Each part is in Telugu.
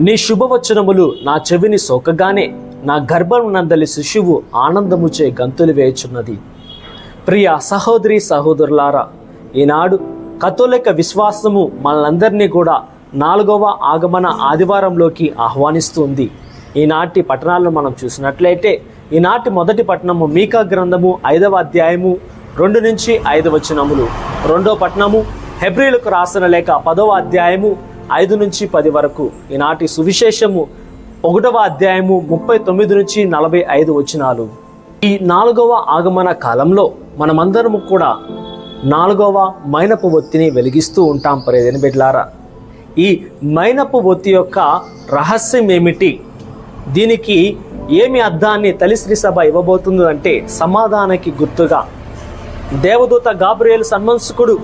నీ శుభవచనములు నా చెవిని సోకగానే నా గర్భమునందలి శిశువు ఆనందముచే గంతులు వేయుచున్నది. ప్రియ సహోదరి సహోదరులారా, ఈనాడు కథోలిక విశ్వాసము మనందరినీ కూడా 4వ ఆగమన ఆదివారంలోకి ఆహ్వానిస్తుంది. ఈనాటి పట్టణాలను మనం చూసినట్లయితే ఈనాటి మొదటి పట్టణము మీకా గ్రంథము 5వ అధ్యాయము 2 నుంచి 5 వచనములు. రెండో పట్టణము హెబ్రీలకు రాసిన లేఖ 10వ అధ్యాయము 5 నుంచి 10 వరకు. ఈనాటి సువిశేషము 1వ అధ్యాయము 39 నుంచి 45 వచనాలు. ఈ 4వ ఆగమన కాలంలో మనమందరము కూడా 4వ మైనపు ఒత్తిని వెలిగిస్తూ ఉంటాం. ప్రియమైన బిడ్డలారా, ఈ మైనపు ఒత్తి యొక్క రహస్యం ఏమిటి, దీనికి ఏమి అర్థాన్ని తల్లిశ్రీ సభ ఇవ్వబోతుంది అంటే, సమాధానానికి గుర్తుగా దేవదూత గాబ్రియేల్ సన్మంసుకుడు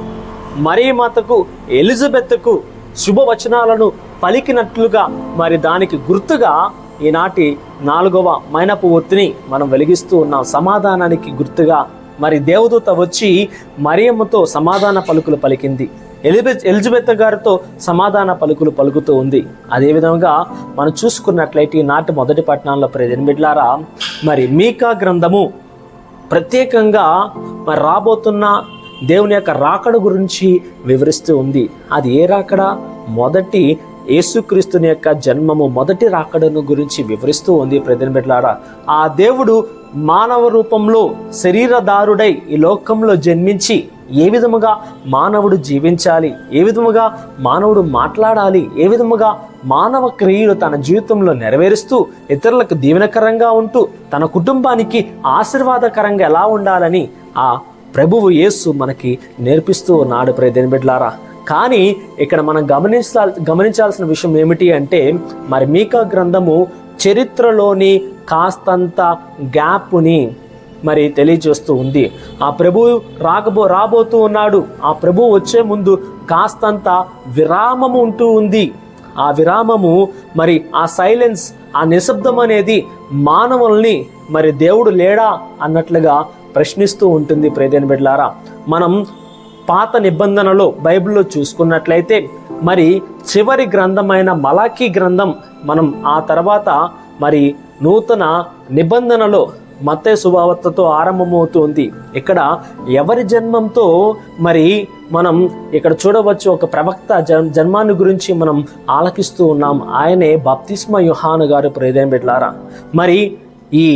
మరియమాతకు ఎలిజబెత్కు శుభవచనాలను పలికినట్లుగా మరి దానికి గుర్తుగా ఈనాటి 4వ మైనపు ఒత్తిని మనం వెలిగిస్తూ ఉన్నాం. సమాధానానికి గుర్తుగా మరి దేవదూత వచ్చి మరియమ్మతో సమాధాన పలుకులు పలికింది. ఎలిజబెత్ గారితో సమాధాన పలుకులు పలుకుతూ ఉంది. అదేవిధంగా మనం చూసుకున్నట్లయితే ఈనాటి మొదటి పట్టణంలో ప్రియమైన బిడ్డలారా, మరి మీకా గ్రంథము ప్రత్యేకంగా మరి రాబోతున్న దేవుని యొక్క రాకడ గురించి వివరిస్తూ ఉంది. అది ఏ రాకడ? మొదటి యేసుక్రీస్తుని యొక్క జన్మము, మొదటి రాకడను గురించి వివరిస్తూ ఉంది. ప్రియమైన బిడ్డలారా, ఆ దేవుడు మానవ రూపంలో శరీరధారుడై ఈ లోకంలో జన్మించి ఏ విధముగా మానవుడు జీవించాలి, ఏ విధముగా మానవుడు మాట్లాడాలి, ఏ విధముగా మానవ క్రియలు తన జీవితంలో నెరవేరుస్తూ ఇతరులకు దీవెనకరంగా ఉంటూ తన కుటుంబానికి ఆశీర్వాదకరంగా ఎలా ఉండాలని ఆ ప్రభువు యేసు మనకి నేర్పిస్తూ ఉన్నాడు. ప్రియమైన బిడ్డలారా, కానీ ఇక్కడ మనం గమనించాల్సిన విషయం ఏమిటి అంటే, మరి మీకా గ్రంథము చరిత్రలోని కాస్తంత గ్యాప్ని మరి తెలియజేస్తూ ఉంది. ఆ ప్రభువు రాబోతూ ఉన్నాడు. ఆ ప్రభువు వచ్చే ముందు కాస్తంత విరామము ఉంటూ ఉంది. ఆ విరామము మరి ఆ సైలెన్స్, ఆ నిశ్శబ్దం అనేది మానవుల్ని మరి దేవుడు లేడా అన్నట్లుగా ప్రశ్నిస్తూ ఉంటుంది. ప్రియమైన బిడ్డలారా, మనం పాత నిబంధనలో బైబిల్లో చూసుకున్నట్లయితే మరి చివరి గ్రంథమైన మలాకీ గ్రంథం, మనం ఆ తర్వాత మరి నూతన నిబంధనలో మత్తయి శుభవార్తతో ఆరంభమవుతుంది. ఇక్కడ ఎవరి జన్మంతో మరి మనం ఇక్కడ చూడవచ్చు, ఒక ప్రవక్త జన్మాన్ని గురించి మనం ఆలకిస్తూ ఉన్నాం. ఆయనే బాప్తిస్మా యోహాను గారు. ప్రియమైన బిడ్డలారా, మరి ఈ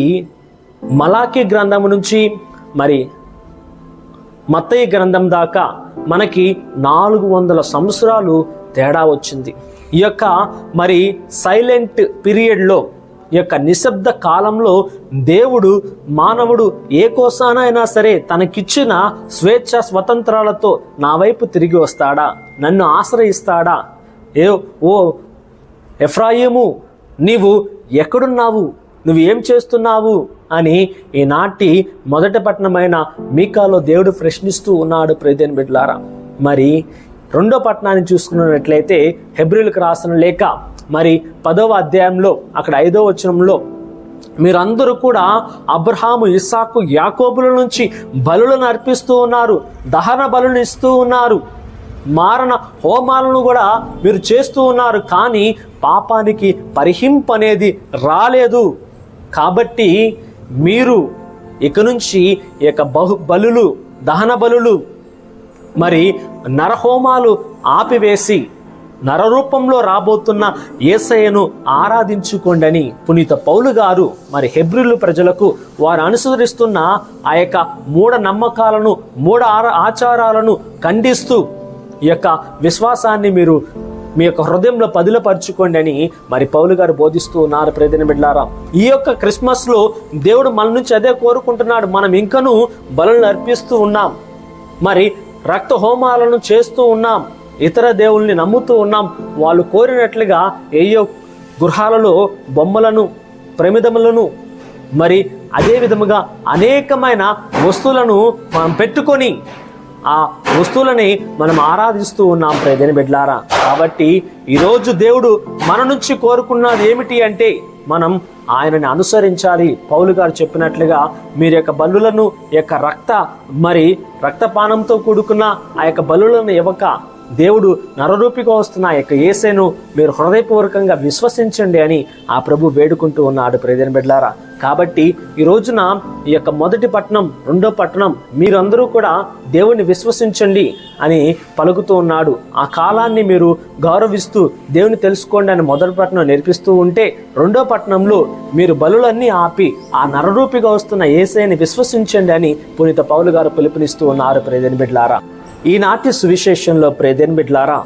మలాకీ గ్రంథం నుంచి మరి మత్తయి గ్రంథం దాకా మనకి 400 సంవత్సరాలు తేడా వచ్చింది. ఈ యొక్క మరి సైలెంట్ పీరియడ్లో, ఈ యొక్క నిశ్శబ్ద కాలంలో దేవుడు మానవుడు ఏ కోసానైనా సరే తనకిచ్చిన స్వేచ్ఛ స్వతంత్రాలతో నా వైపు తిరిగి వస్తాడా, నన్ను ఆశ్రయిస్తాడా, ఓ ఎఫ్రాయిము నీవు ఎక్కడున్నావు, నువ్వు ఏం చేస్తున్నావు అని ఈనాటి మొదటి పట్టణమైన మీకాలో దేవుడు ప్రశ్నిస్తూ ఉన్నాడు. ప్రియమైన బిడ్డలారా, మరి రెండో పట్టణాన్ని చూసుకున్నట్లయితే హెబ్రీలకు రాసిన లేఖ మరి 10వ అధ్యాయంలో అక్కడ 5వ వచనంలో, మీరందరూ కూడా అబ్రహాము, ఇస్సాకు, యాకోబుల నుంచి బలులను అర్పిస్తూ ఉన్నారు, దహన బలులను ఇస్తూ ఉన్నారు, మారణ హోమాలను కూడా మీరు చేస్తూ ఉన్నారు, కానీ పాపానికి పరిహింపు అనేది రాలేదు. కాబట్టి మీరు ఇక నుంచి ఈ యొక్క బలులు, దహన బలులు, మరి నరహోమాలు ఆపివేసి నరరూపంలో రాబోతున్న యేసయ్యను ఆరాధించుకోండి అని పునీత పౌలు గారు మరి హెబ్రీలు ప్రజలకు వారు అనుసరిస్తున్న ఆ యొక్క మూఢ నమ్మకాలను, మూఢ ఆచారాలను ఖండిస్తూ ఈ యొక్క విశ్వాసాన్ని మీరు మీ యొక్క హృదయంలో పదిలపరుచుకోండి అని మరి పౌలు గారు బోధిస్తూ ఉన్నారు. ప్రియమైన బిడ్డలారా, ఈ యొక్క క్రిస్మస్లో దేవుడు మన నుంచి అదే కోరుకుంటున్నాడు. మనం ఇంకనూ బలులను అర్పిస్తూ ఉన్నాం, మరి రక్త హోమాలను చేస్తూ ఉన్నాం, ఇతర దేవుల్ని నమ్ముతూ ఉన్నాం. వాళ్ళు కోరినట్లుగా ఏయో గృహాలలో బొమ్మలను, ప్రమిదములను, మరి అదే విధముగా అనేకమైన వస్తువులను మనం పెట్టుకొని ఆ వస్తువులని మనం ఆరాధిస్తూ ఉన్నాం. ప్రియమైన బిడ్డలారా, కాబట్టి ఈరోజు దేవుడు మన నుంచి కోరుకున్నది ఏమిటి అంటే, మనం ఆయనని అనుసరించాలి. పౌలు గారు చెప్పినట్లుగా మీరు యొక్క బలులను, యొక్క రక్తపానంతో కూడుకున్న ఆ యొక్క బలులను ఇవ్వక దేవుడు నరరూపిగా వస్తున్న ఆ యొక్క యేసును మీరు హృదయపూర్వకంగా విశ్వసించండి అని ఆ ప్రభు వేడుకుంటూ ఉన్నాడు ప్రియమైన బిడ్డలారా. కాబట్టి ఈ రోజున ఈ యొక్క మొదటి పట్టణం, రెండో పట్టణం మీరందరూ కూడా దేవుణ్ణి విశ్వసించండి అని పలుకుతూ ఉన్నాడు. ఆ కాలాన్ని మీరు గౌరవిస్తూ దేవుని తెలుసుకోండి అని మొదటి పట్టణం నేర్పిస్తూ ఉంటే, రెండో పట్టణంలో మీరు బలులన్నీ ఆపి ఆ నరరూపిగా వస్తున్న యేసయ్యని విశ్వసించండి అని పునీత పౌలు గారు పిలుపునిస్తూ ఉన్నారు ప్రియమైన బిడ్డలారా. ఈనాటి సువిశేషంలో ప్రియమైన బిడ్డలారా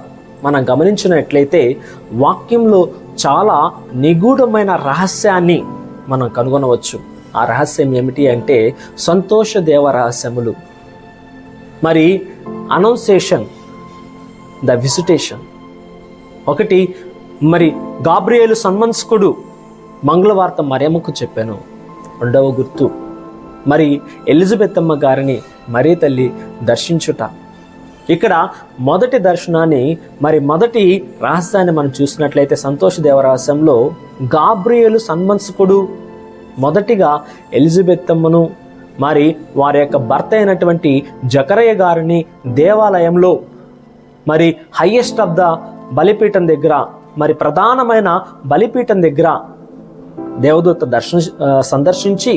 మనం గమనించినట్లయితే వాక్యంలో చాలా నిగూఢమైన రహస్యాన్ని మనం కనుగొనవచ్చు. ఆ రహస్యం ఏమిటి అంటే సంతోష దేవ రహస్యములు, మరి అనౌన్సేషన్, ద విజిటేషన్. ఒకటి, మరి గాబ్రియేలు సన్మంస్కుడు మంగళవార్త మరియమ్మకు చెప్పాను. రెండవ గుర్తు, మరి ఎలిజబెత్ అమ్మ గారిని మరీ తల్లి దర్శించుట. ఇక్కడ మొదటి దర్శనాన్ని, మరి మొదటి రహస్యాన్ని మనం చూసినట్లయితే సంతోష దేవ రహస్యంలో గాబ్రియేలు సన్మంస్కుడు మొదటిగా ఎలిజబెత్ అమ్మను, మరి వారి యొక్క భర్త అయినటువంటి జకరయ్య గారిని దేవాలయంలో, మరి హైయెస్ట్ ఆఫ్ ద బలిపీఠం దగ్గర, మరి ప్రధానమైన బలిపీఠం దగ్గర దేవదూత సందర్శించి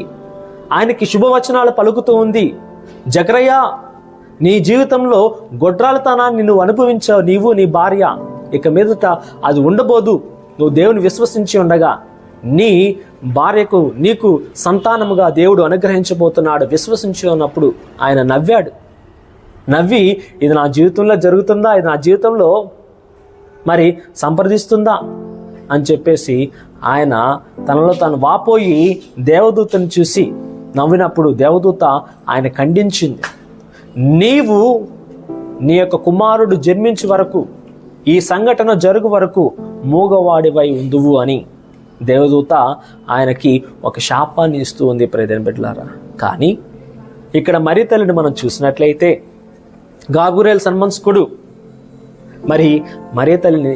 ఆయనకి శుభవచనాలు పలుకుతూ ఉంది. జకరయ్య, నీ జీవితంలో గొడ్రాలతనాన్ని నువ్వు అనుభవించావు, నీవు నీ భార్య. ఇక మీదట అది ఉండబోదు. నువ్వు దేవుని విశ్వసించి ఉండగా నీ భార్యకు నీకు సంతానముగా దేవుడు అనుగ్రహించబోతున్నాడు. విశ్వసించి ఉన్నప్పుడు ఆయన నవ్వాడు. నవ్వి, ఇది నా జీవితంలో జరుగుతుందా, ఇది నా జీవితంలో మరి సంప్రదిస్తుందా అని చెప్పేసి ఆయన తనలో తాను వాపోయి దేవదూతను చూసి నవ్వినప్పుడు దేవదూత ఆయన ఖండించింది. నీవు నీ యొక్క కుమారుడు జన్మించే వరకు, ఈ సంఘటన జరుగు వరకు మూగవాడివై ఉందువు అని దేవదూత ఆయనకి ఒక శాపాన్ని ఇస్తూ ఉంది ప్రియమైన బిడ్డలారా. కానీ ఇక్కడ మరి తల్లిని మనం చూసినట్లయితే గాబ్రియేలు సన్మంస్కుడు మరి మరియ తల్లిని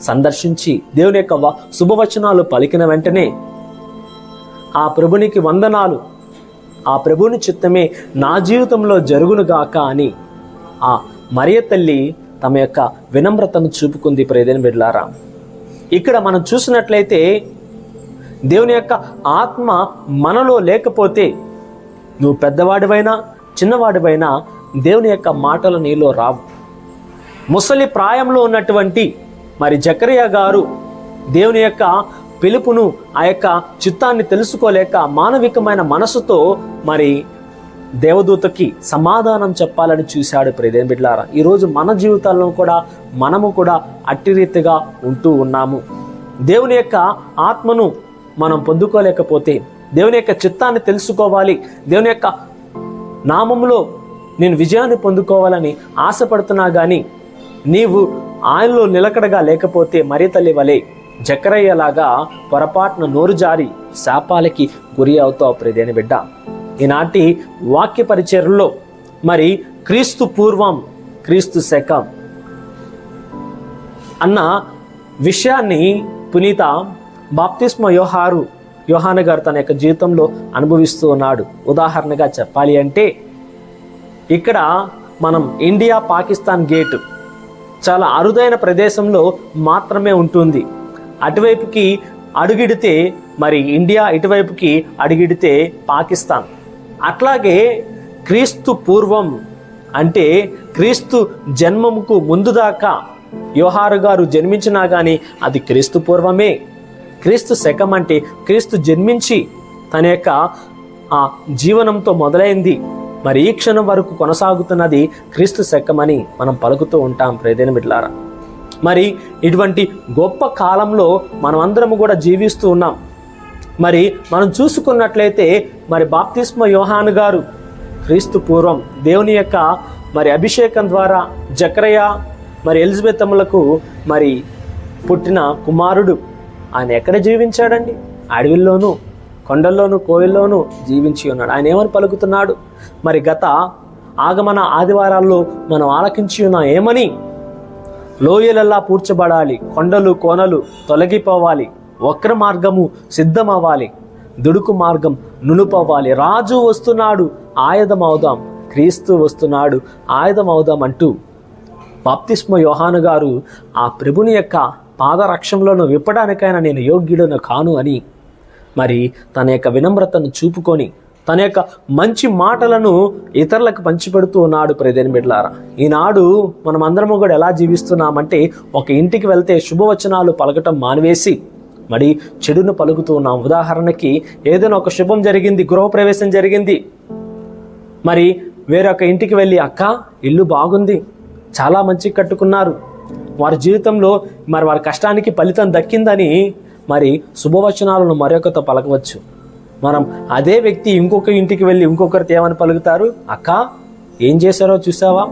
సందర్శించి దేవుని యొక్క శుభవచనాలు పలికిన వెంటనే ఆ ప్రభునికి వందనాలు, ఆ ప్రభుని చిత్తమే నా జీవితంలో జరుగునుగాక అని ఆ మరియ తల్లి తమ యొక్క వినమ్రతను చూపుకుంది ప్రియమైన బిడ్డలారా. ఇక్కడ మనం చూసినట్లయితే దేవుని యొక్క ఆత్మ మనలో లేకపోతే, నువ్వు పెద్దవాడివైనా చిన్నవాడివైనా దేవుని యొక్క మాటలు నీలో రావు. ముసలి ప్రాయంలో ఉన్నటువంటి మరి జకరియా గారు దేవుని యొక్క పిలుపును, ఆ యొక్క చిత్తాన్ని తెలుసుకోలేక మానవికమైన మనసుతో మరి దేవదూతకి సమాధానం చెప్పాలని చూశాడు ప్రియమైన బిడ్డలారా. ఈరోజు మన జీవితాల్లో కూడా మనము కూడా అట్టి రీతిగా ఉంటూ ఉన్నాము. దేవుని యొక్క ఆత్మను మనం పొందుకోలేకపోతే, దేవుని యొక్క చిత్తాన్ని తెలుసుకోవాలి, దేవుని యొక్క నామములో నేను విజయాన్ని పొందుకోవాలని ఆశపడుతున్నా కానీ నీవు ఆయనలో నిలకడగా లేకపోతే మరి తల్లి వలె జకరయ్యలాగా పొరపాటున నోరు జారి శాపాలకి గురి అవుతావు ప్రియమైన బిడ్డ. ఈనాటి వాక్య పరిచర్లో మరి క్రీస్తు పూర్వం క్రీస్తు శకం అన్న విషయాన్ని పునీత బాప్తిస్మ యోహాను గారు తన యొక్క జీవితంలో అనుభవిస్తూ ఉన్నాడు. ఉదాహరణగా చెప్పాలి అంటే ఇక్కడ మనం ఇండియా పాకిస్తాన్ గేటు చాలా అరుదైన ప్రదేశంలో మాత్రమే ఉంటుంది. అటువైపుకి అడుగిడితే మరి ఇండియా, ఇటువైపుకి అడుగిడితే పాకిస్తాన్. అట్లాగే క్రీస్తు పూర్వం అంటే క్రీస్తు జన్మముకు ముందు దాకా యోహాను గారు జన్మించినా కానీ అది క్రీస్తు పూర్వమే. క్రీస్తు శకం అంటే క్రీస్తు జన్మించి తన యొక్క ఆ జీవనంతో మొదలైంది, మరి ఈ క్షణం వరకు కొనసాగుతున్నది క్రీస్తు శకమని మనం పలుకుతూ ఉంటాం ప్రియమైన బిడ్డలారా. మరి ఇటువంటి గొప్ప కాలంలో మనం అందరము కూడా జీవిస్తూ ఉన్నాం. మరి మనం చూసుకున్నట్లయితే మరి బాప్తిస్మ యోహాను గారు క్రీస్తు పూర్వం దేవుని యొక్క మరి అభిషేకం ద్వారా జకరయ్య మరి ఎలిజబెత్ అమ్మలకు మరి పుట్టిన కుమారుడు. ఆయన ఎక్కడ జీవించాడండి? అడవిల్లోనూ కొండల్లోనూ కోయిల్లోనూ జీవించి ఉన్నాడు. ఆయన ఏమని పలుకుతున్నాడు? మరి గత ఆగమన ఆదివారాల్లో మనం ఆలకించి ఉన్నాం ఏమని? లోయలల్లా పూడ్చబడాలి, కొండలు కోనలు తొలగిపోవాలి, వక్ర మార్గము సిద్ధమవ్వాలి, దుడుకు మార్గం నునుపవ్వాలి, రాజు వస్తున్నాడు ఆయుధమవుదాం, క్రీస్తు వస్తున్నాడు ఆయుధమవుదాం అంటూ బాప్తిస్మ యోహాను గారు ఆ ప్రభుని యొక్క పాదరక్షంలోను విప్పడానికైనా నేను యోగ్యుడను కాను అని మరి తన యొక్క వినమ్రతను చూపుకొని తన యొక్క మంచి మాటలను ఇతరులకు పంచిపెడుతూ ఉన్నాడు. ప్రియమైన బిడ్డలారా, ఈనాడు మనం అందరము కూడా ఎలా జీవిస్తున్నామంటే ఒక ఇంటికి వెళ్తే శుభవచనాలు పలకటం మానివేసి మరి చెడును పలుకుతూ ఉన్నాం. ఉదాహరణకి ఏదైనా ఒక శుభం జరిగింది, గృహప్రవేశం జరిగింది, మరి వేరొక ఇంటికి వెళ్ళి అక్క ఇల్లు బాగుంది, చాలా మంచి కట్టుకున్నారు, వారి జీవితంలో మరి వారి కష్టానికి ఫలితం దక్కిందని మరి శుభవచనాలను మరొకరితో పలకవచ్చు. మనం అదే వ్యక్తి ఇంకొక ఇంటికి వెళ్ళి ఇంకొకరితో ఏమని పలుకుతారు, అక్క ఏం చేశారో చూసావా,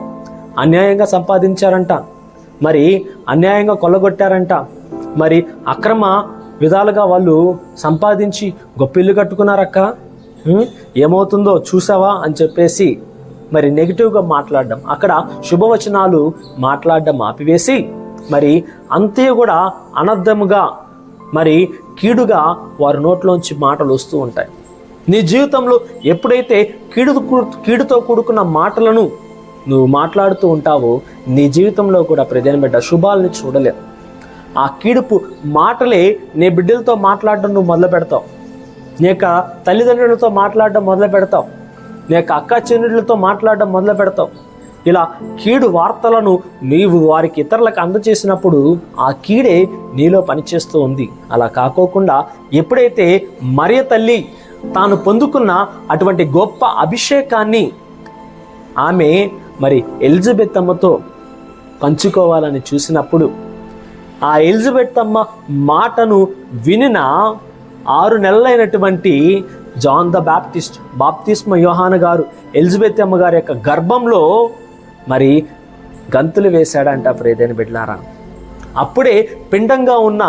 అన్యాయంగా సంపాదించారంట, మరి అన్యాయంగా కొల్లగొట్టారంట, మరి అక్రమ విధాలుగా వాళ్ళు సంపాదించి గొప్ప ఇల్లు కట్టుకున్నారక్క, ఏమవుతుందో చూసావా అని చెప్పేసి మరి నెగిటివ్గా మాట్లాడడం, అక్కడ శుభవచనాలు మాట్లాడడం ఆపివేసి మరి అంతే కూడా అనర్థముగా మరి కీడుగా వారి నోట్లోంచి మాటలు వస్తూ ఉంటాయి. నీ జీవితంలో ఎప్పుడైతే కీడుతో కూడుకున్న మాటలను నువ్వు మాట్లాడుతూ ఉంటావో నీ జీవితంలో కూడా ప్రధాన బిడ్డ శుభాలని చూడలేవు. ఆ కీడుపు మాటలే నీ బిడ్డలతో మాట్లాడడం నువ్వు మొదలు పెడతావు, నీ యొక్క తల్లిదండ్రులతో మాట్లాడడం మొదలు పెడతావు, నీ యొక్క అక్క చెల్లెళ్ళతో మాట్లాడడం మొదలు పెడతావు. ఇలా కీడు వార్తలను నీవు వారికి ఇతరులకు అందజేసినప్పుడు ఆ కీడే నీలో పనిచేస్తూ ఉంది. అలా కాకోకుండా ఎప్పుడైతే మరియ తల్లి తాను పొందుకున్న అటువంటి గొప్ప అభిషేకాన్ని ఆమె మరి ఎలిజబెత్ అమ్మతో పంచుకోవాలని చూసినప్పుడు ఆ ఎలిజబెత్ అమ్మ మాటను వినిన 6 నెలలైనటువంటి జాన్ ద బ్యాప్టిస్ట్ బాప్తిస్మ యోహాను గారు ఎలిజబెత్ అమ్మ గారి యొక్క గర్భంలో మరి గంతులు వేశాడంట. ప్రియమైన బిడ్డలారా, అప్పుడే పిండంగా ఉన్న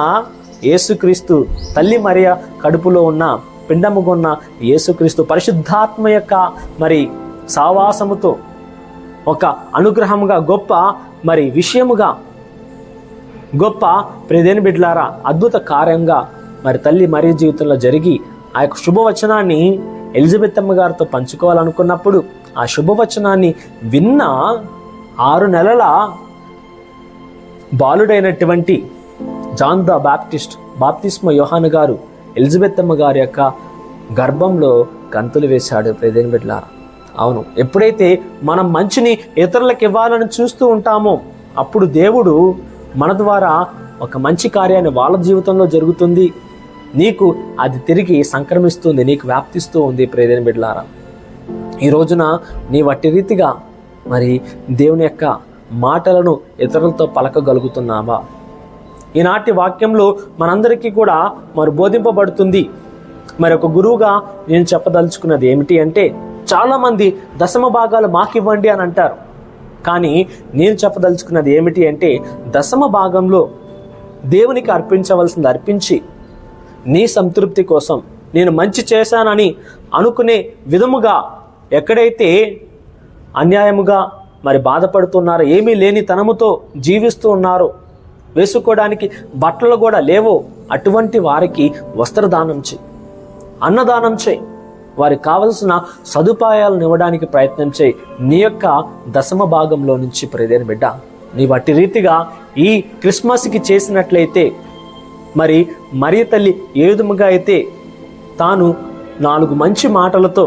యేసుక్రీస్తు తల్లి మరియ కడుపులో ఉన్న పిండముగా ఉన్న యేసుక్రీస్తు పరిశుద్ధాత్మ యొక్క మరి సావాసముతో ఒక అనుగ్రహముగా గొప్ప మరి విషయముగా గొప్ప ప్రియమైన బిడ్డలారా అద్భుత కార్యంగా మరి తల్లి మరియ జీవితంలో జరిగి ఆ యొక్క శుభవచనాన్ని ఎలిజబెత్ అమ్మ గారితో పంచుకోవాలనుకున్నప్పుడు ఆ శుభవచనాన్ని విన్న 6 నెలల బాలుడైనటువంటి జాన్ ద బ్యాప్టిస్ట్ బాప్తిస్మ యోహాను గారు ఎలిజబెత్ అమ్మ గారి యొక్క గర్భంలో గంతులు వేశాడు. ప్రియమైన బిడ్డలారా, అవును, ఎప్పుడైతే మనం మంచిని ఇతరులకు ఇవ్వాలని చూస్తూ ఉంటామో అప్పుడు దేవుడు మన ద్వారా ఒక మంచి కార్యాన్ని వాళ్ళ జీవితంలో జరుగుతుంది, నీకు అది తిరిగి సంక్రమిస్తుంది, నీకు వ్యాప్తిస్తూ ఉంది. ప్రియమైన బిడ్డలారా, ఈ రోజున నీ వట్టి రీతిగా మరి దేవుని యొక్క మాటలను ఇతరులతో పలకగలుగుతున్నావా? ఈనాటి వాక్యంలో మనందరికీ కూడా మరి బోధింపబడుతుంది. మరి ఒక గురువుగా నేను చెప్పదలుచుకున్నది ఏమిటి అంటే, చాలామంది 10వ భాగాలు మాకివ్వండి అని అంటారు. కానీ నేను చెప్పదలుచుకున్నది ఏమిటి అంటే 10వ భాగంలో దేవునికి అర్పించవలసింది అర్పించి నీ సంతృప్తి కోసం నేను మంచి చేశానని అనుకునే విధముగా ఎక్కడైతే అన్యాయముగా మరి బాధపడుతున్నారో, ఏమీ లేని తనముతో జీవిస్తూ ఉన్నారో, వేసుకోవడానికి బట్టలు కూడా లేవో అటువంటి వారికి వస్త్రదానం చేయి, అన్నదానం చేయి, వారికి కావలసిన సదుపాయాలను ఇవ్వడానికి ప్రయత్నం చేయి. నీ యొక్క 10వ భాగంలో నుంచి ప్రియమైన బిడ్డ నీ వట్టి రీతిగా ఈ క్రిస్మస్కి చేసినట్లయితే మరి మరియ తల్లి ఏ విధముగా అయితే తాను 4 మంచి మాటలతో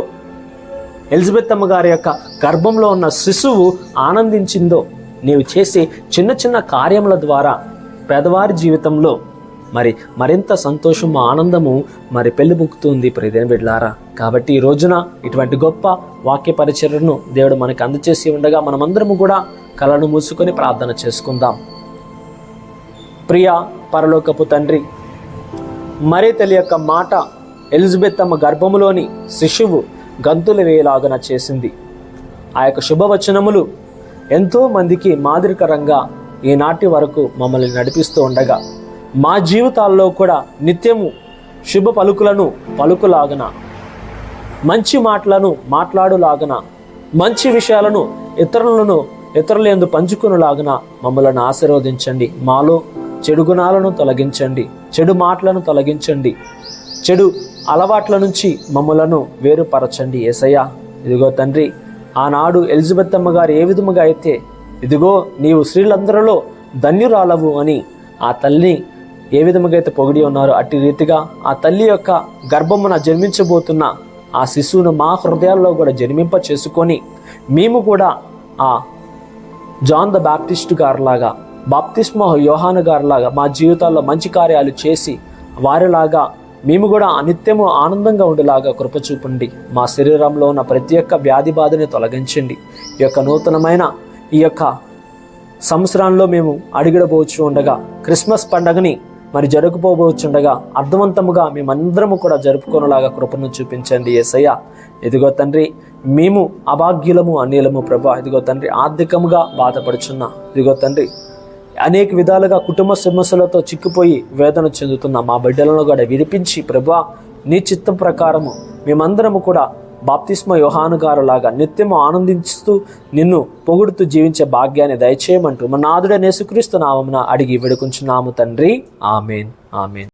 ఎలిజబెత్ అమ్మ గారి యొక్క గర్భంలో ఉన్న శిశువు ఆనందించిందో, నీవు చేసే చిన్న చిన్న కార్యముల ద్వారా పేదవారి జీవితంలో మరి మరింత సంతోషము ఆనందము మరి పెళ్లిబుక్కుతుంది ప్రియమైన బిడ్డలారా. కాబట్టి ఈ రోజున ఇటువంటి గొప్ప వాక్య పరిచర్యను దేవుడు మనకు అందచేసి ఉండగా మనమందరము కూడా కళ్ళను మూసుకొని ప్రార్థన చేసుకుందాం. ప్రియ పరలోకపు తండ్రి, మరియ తల్లి యొక్క మాట ఎలిజబెత్ అమ్మ గర్భములోని శిశువు గంతులు వేయలాగన చేసింది. ఆ యొక్క శుభవచనములు ఎంతో మందికి మాదిరికరంగా ఈనాటి వరకు మమ్మల్ని నడిపిస్తూ ఉండగా మా జీవితాల్లో కూడా నిత్యము శుభ పలుకులను పలుకులాగన, మంచి మాటలను మాట్లాడులాగన, మంచి విషయాలను ఇతరుల యందు పంచుకునేలాగన మమ్మల్ని ఆశీర్వదించండి. మాలో చెడు గుణాలను తొలగించండి, చెడు మాటలను తొలగించండి, చెడు అలవాట్ల నుంచి మమ్మలను వేరుపరచండి. యేసయ్యా, ఇదిగో తండ్రి, ఆనాడు ఎలిజబెత్ అమ్మ గారు ఏ విధముగా అయితే ఇదిగో నీవు స్త్రీలందరిలో ధన్యురాలవు అని ఆ తల్లిని ఏ విధముగా అయితే పొగిడి ఉన్నారో అట్టి రీతిగా ఆ తల్లి యొక్క గర్భమున జన్మించబోతున్న ఆ శిశువును మా హృదయాల్లో కూడా జన్మింప చేసుకొని మేము కూడా ఆ జాన్ ద బాప్టిస్ట్ గారిలాగా, బాప్తిస్మ యోహాను గారిలాగా మా జీవితాల్లో మంచి కార్యాలు చేసి వారిలాగా మేము కూడా అనిత్యము ఆనందంగా ఉండేలాగా కృప చూపండి. మా శరీరంలో ఉన్న ప్రతి ఒక్క వ్యాధి బాధని తొలగించండి. ఈ యొక్క నూతనమైన ఈ యొక్క సంవత్సరంలో మేము అడుగుడబోచు ఉండగా, క్రిస్మస్ పండగని మరి జరుపుకోబోచుండగా అర్థవంతముగా మేమందరము కూడా జరుపుకునేలాగా కృపను చూపించండి యేసయ్య. ఇదిగో తండ్రి, మేము అభాగ్యులము అన్యులము ప్రభా. ఇదిగో తండ్రి, ఆర్థికంగా బాధపడుచున్నా, ఇదిగో తండ్రి అనేక విధాలుగా కుటుంబ సమస్యలతో చిక్కుపోయి వేదన చెందుతున్న మా బిడ్డలను కూడా విడిపించి ప్రభా, నీ చిత్తం ప్రకారము మేమందరము కూడా బాప్తిస్మ యోహాను గారు లాగా నిత్యము ఆనందిస్తూ నిన్ను పొగుడుతూ జీవించే భాగ్యాన్ని దయచేయమంటూ మన నాథుడైన యేసుక్రీస్తు నామమున అడిగి వేడుకుంటున్నాము తండ్రి. ఆమేన్, ఆమేన్.